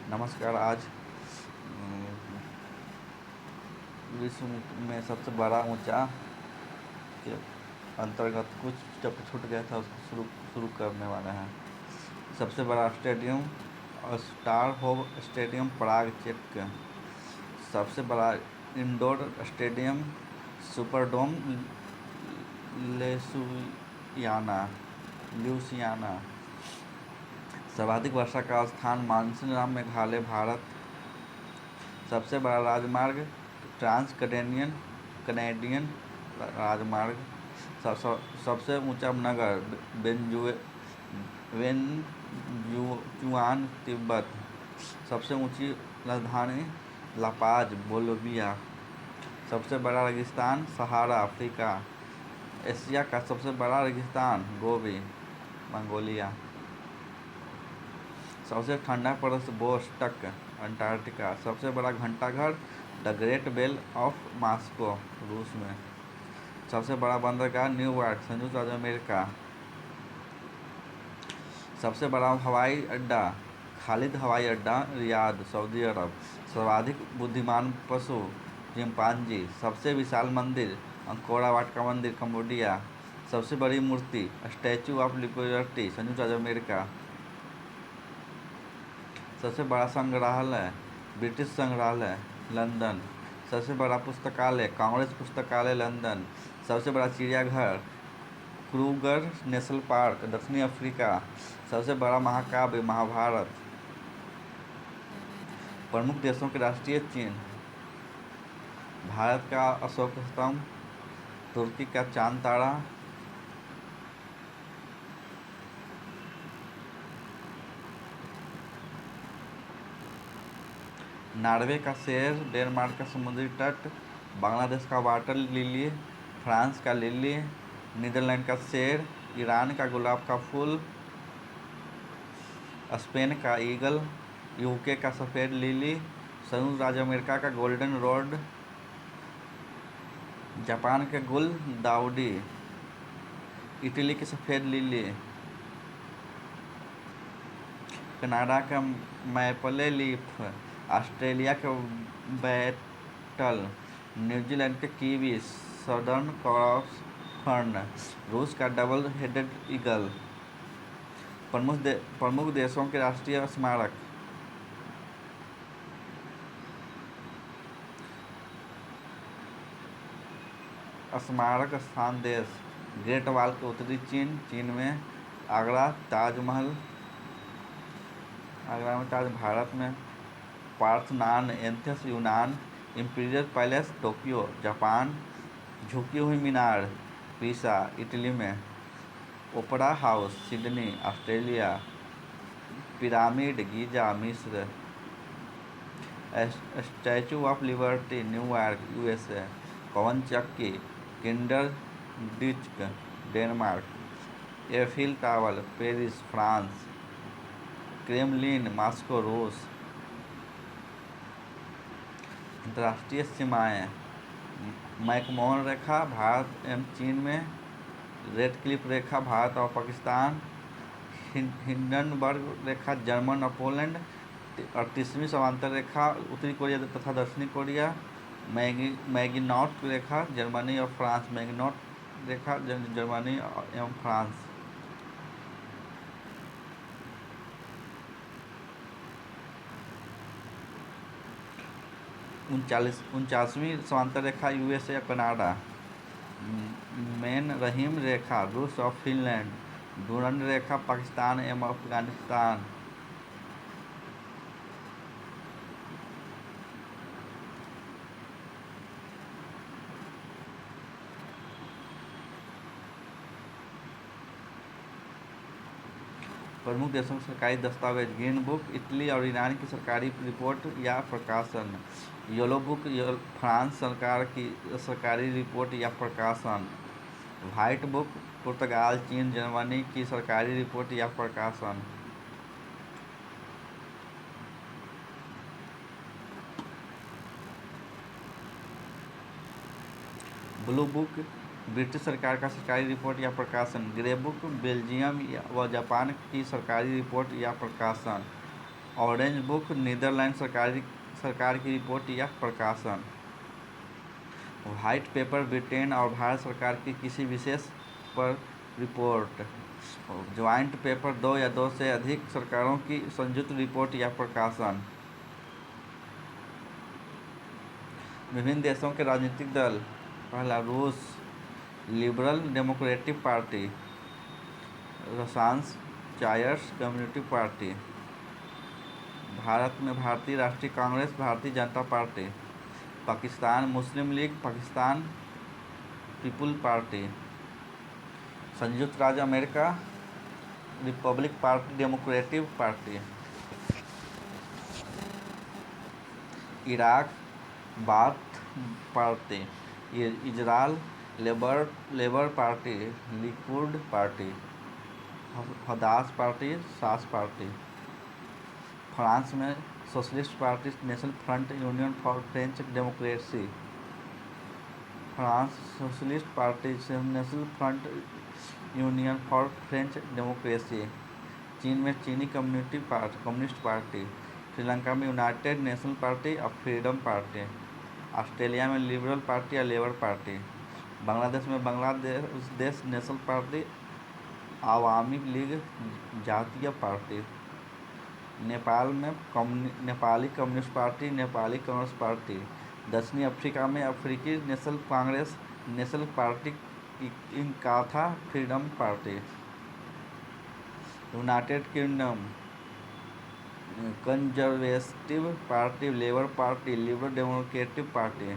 नमस्कार। आज विश्व में सबसे बड़ा ऊंचा के अंतर्गत कुछ जब छूट गया था उसको शुरू शुरू करने वाले हैं। सबसे बड़ा स्टेडियम स्टार होप स्टेडियम पराग चेक। सबसे बड़ा इंडोर स्टेडियम सुपरडोम लेसुयाना ल्यूसियाना। सर्वाधिक वर्षा का स्थान मानसीराम मेघालय भारत। सबसे बड़ा राजमार्ग ट्रांस कनेडियन कनेडियन राजमार्ग। सबसे ऊंचा नगर वेनजुआन तिब्बत। सबसे ऊंची राजधानी लापाज बोलिविया। सबसे बड़ा रेगिस्तान सहारा अफ्रीका। एशिया का सबसे बड़ा रेगिस्तान गोबी मंगोलिया। सबसे ठंडा प्रदेश वोस्टक अंटार्कटिका। सबसे बड़ा घंटाघर the great bell of Moscow रूस में। सबसे बड़ा बंदरगाह न्यूयॉर्क संयुक्त राज्य अमेरिका। सबसे बड़ा हवाई अड्डा खालिद हवाई अड्डा रियाद सऊदी अरब। सर्वाधिक बुद्धिमान पशु चिंपांजी। सबसे विशाल मंदिर अंकोरा वाट का मंदिर कंबोडिया। सबसे बड़ी मूर्ति स्टैचू ऑफ लिबर्टी संयुक्त राज्य अमेरिका। सबसे बड़ा संग्रहालय ब्रिटिश संग्रहालय लंदन। सबसे बड़ा पुस्तकालय कांग्रेस पुस्तकालय लंदन। सबसे बड़ा चिड़ियाघर क्रूगर नेशनल पार्क दक्षिणी अफ्रीका। सबसे बड़ा महाकाव्य महाभारत। प्रमुख देशों के राष्ट्रीय चिन्ह भारत का अशोक स्तंभ, तुर्की का चांद तारा, नॉर्वे का शेर, डेनमार्क का समुद्री तट, बांग्लादेश का वाटर लिली, फ्रांस का लिली, नीदरलैंड का शेर, ईरान का गुलाब का फूल, स्पेन का ईगल, यूके का सफ़ेद लिली, संयुक्त राज्य अमेरिका का गोल्डन रोड, जापान के गुल दाउडी, इटली की सफ़ेद लिली, कनाडा का मैपल लीफ, ऑस्ट्रेलिया के बैटल, न्यूजीलैंड के कीवी, सदर्न क्रॉस फर्न, रूस का डबल हेडेड ईगल। प्रमुख देशों के राष्ट्रीय स्मारक स्मारक स्थान देश ग्रेट वॉल के उत्तरी चीन में आगरा ताजमहल आगरा में ताज भारत में पार्थनान एथेंस यूनान इंपीरियल पैलेस टोक्यो जापान झुकी हुई मीनार पीसा इटली में opera house Sydney Australia pyramid Giza मिस्र statue of liberty New York USA पवन चक्की Kinderdijk Denmark Eiffel tower Paris France Kremlin Moscow रूस। अंतर्राष्ट्रीय सीमाएं मैकमोहन रेखा भारत एवं चीन में, रेड क्लिफ रेखा भारत और पाकिस्तान, हिंडनबर्ग रेखा जर्मन और पोलैंड और 30वीं समांतर रेखा उत्तरी कोरिया तथा दक्षिणी कोरिया, मैगिनॉट रेखा जर्मनी और फ्रांस, मैगिनॉट रेखा जर्मनी एवं फ्रांस। 49वीं समांतर रेखा यूएसए या कनाडा, मेन रहीम रेखा रूस और फिनलैंड, डुरंड रेखा पाकिस्तान एवं अफगानिस्तान। प्रमुख देशों के सरकारी दस्तावेज ग्रीन बुक इटली और ईरान की सरकारी रिपोर्ट या प्रकाशन, येलो बुक फ्रांस सरकार की सरकारी रिपोर्ट या प्रकाशन, व्हाइट बुक पुर्तगाल चीन जर्मनी की सरकारी रिपोर्ट या प्रकाशन। ब्लू बुक ब्रिटिश सरकार का सरकारी रिपोर्ट या प्रकाशन, ग्रे बुक बेल्जियम व जापान की सरकारी रिपोर्ट या प्रकाशन। ऑरेंज बुक नीदरलैंड सरकार की रिपोर्ट या प्रकाशन। व्हाइट पेपर ब्रिटेन और भारत सरकार की किसी विशेष पर रिपोर्ट। ज्वाइंट पेपर दो या दो से अधिक सरकारों की संयुक्त रिपोर्ट या प्रकाशन। विभिन्न देशों के राजनीतिक दल। पहला, रूस लिबरल डेमोक्रेटिक पार्टी, रसांस चायर्स कम्युनिटी पार्टी। भारत में Bharatiya Rashtriya Congress, Bharatiya Janata party. Pakistan Muslim League, Pakistan people party. संयुक्त राज्य America republic party, democratic party. Iraq Baath party. Israel labour party, Likud party. Hadash party, Shas party. France में socialist party, national front, union for French democracy. France socialist party, national front, union for French democracy. चीन में चीनी communist party. Sri Lanka में United national party और freedom party. Australia में liberal party या labour party. Bangladesh में Bangladesh national party, Awami league, Jatiya party. Nepal में Nepali communist party, Nepali Congress party. दक्षिणी अफ्रीका में अफ्रीकी national congress, national party, Inkatha freedom party. United Kingdom conservative party, labour party, liberal democratic party.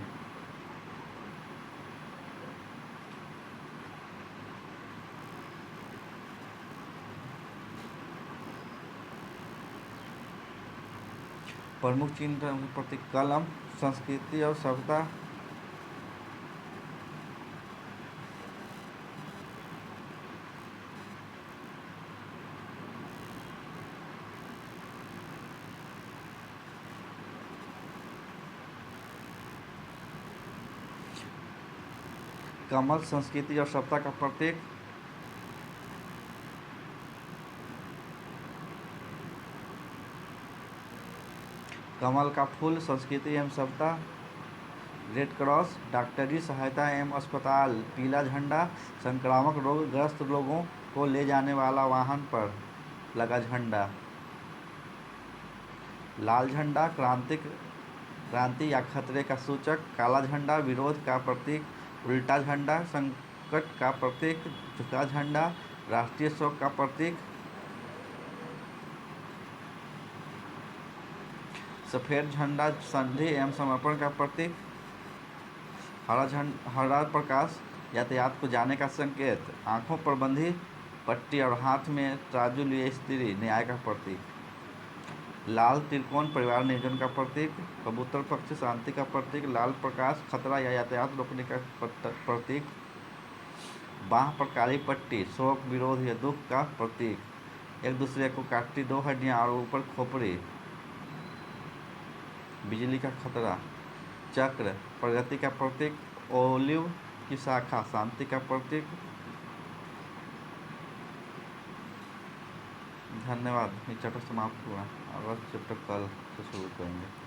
प्रमुख चीन धर्म के प्रतीक। कलम संस्कृति और सभ्यता। कमल संस्कृति और सभ्यता का प्रतीक। कमल का फूल संस्कृति एवं सभ्यता। रेड क्रॉस डॉक्टरी सहायता एवं अस्पताल। पीला झंडा संक्रामक रोग ग्रस्त लोगों को ले जाने वाला वाहन पर लगा झंडा। लाल झंडा क्रांति या खतरे का सूचक। काला झंडा विरोध का प्रतीक। उल्टा झंडा संकट का प्रतीक। झुका झंडा राष्ट्रीय शोक का प्रतीक। सफेद झंडा संधि एवं समर्पण का प्रतीक। हरा प्रकाश यातायात को जाने का संकेत। आंखों पर बंधी पट्टी और हाथ में तराजू लिए स्त्री न्याय का प्रतीक। लाल त्रिकोण परिवार नियोजन का प्रतीक। कबूतर पक्षी शांति का प्रतीक। लाल प्रकाश खतरा या यातायात रोकने का प्रतीक। बाह पर काली पट्टी शोक, विरोध या दुख का प्रतीक। एक दूसरे को काटती दो हड्डियां और ऊपर खोपड़ी, बिजली का खतरा। चक्र प्रगति का प्रतीक। ओलिव की शाखा शांति का प्रतीक। धन्यवाद। ये चैप्टर समाप्त हुआ। अगला चैप्टर कल से शुरू करेंगे।